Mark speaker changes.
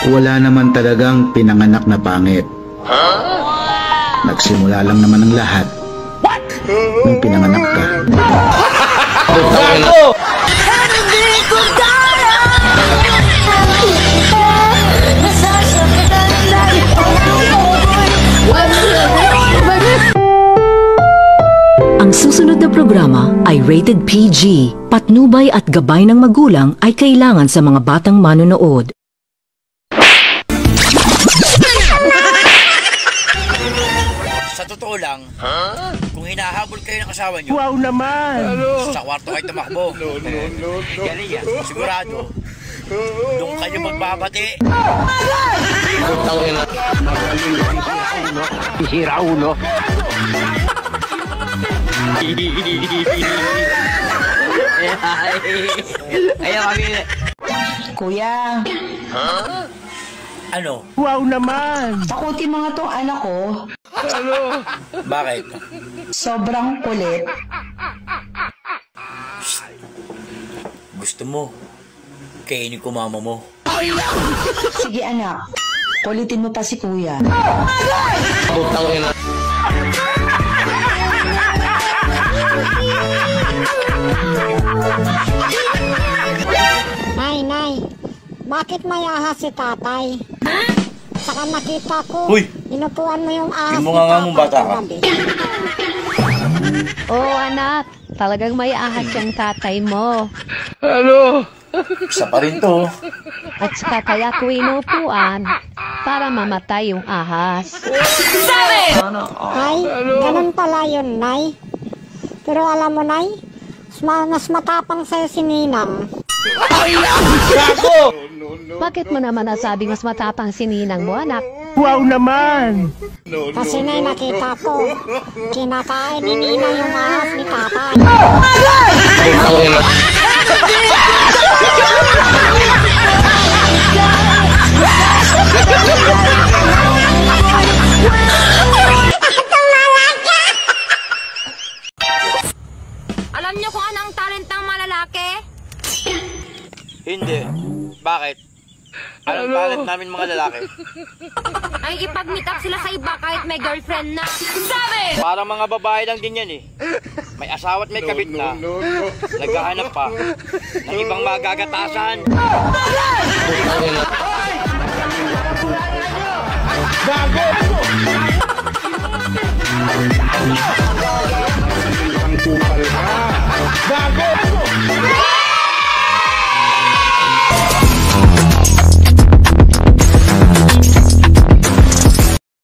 Speaker 1: Wala naman talagang pinanganak na pangit. Nagsimula lang naman ang lahat nung pinanganak ka.
Speaker 2: Ang susunod na programa ay rated PG. Patnubay at gabay ng magulang ay kailangan sa mga batang manonood.
Speaker 3: Sa totoo lang, kung hinahabol kayo ng asawa nyo,
Speaker 4: wow naman!
Speaker 3: Sa kwarto kayo tumakbo. Galing yan. Sigurado, doon kayo magbabati.
Speaker 4: Sisira ulo.
Speaker 5: Kuya,
Speaker 3: Ano?
Speaker 4: Wow naman!
Speaker 5: takutin mo nga tong anak ko.
Speaker 3: Bakit?
Speaker 5: Sobrang kulit.
Speaker 3: Gusto mo, kainin ko mama mo.
Speaker 5: Sige anak, kulitin mo pa si kuya.
Speaker 6: Nay, bakit may ahas si tatay? Saka nakita ko,
Speaker 3: Uy!
Speaker 6: inupuan mo yung ahas
Speaker 3: Yung
Speaker 6: ni
Speaker 3: mga nga mong bata
Speaker 6: tatay
Speaker 3: ka.
Speaker 6: kagabi.
Speaker 7: Oo anak, talagang may ahas yung tatay mo.
Speaker 3: Isa pa rin to.
Speaker 7: At saka kaya ko inupuan para mamatay yung ahas.
Speaker 6: Nay, ganun pala yun, Nay. Pero alam mo, Nay, mas matapang sa'yo si Ninang.
Speaker 7: Bakit mo naman nasabing mas matapang si ninang mo anak?
Speaker 4: Wow naman!
Speaker 6: Kasi Nay, nakita ko, kinakain ni Ninang yung ahas ni tatay.
Speaker 8: Alam niyo kung anong talent ng malalaki?
Speaker 3: Hindi. Bakit? Anong talent namin mga lalaki?
Speaker 8: Ay ipag-meet up sila sa iba kahit may girlfriend na. Sabi!
Speaker 3: Parang mga babae lang din yan eh. May asawa at may kabit na. Naghahanap pa ng ibang magagatasan.
Speaker 4: Gago!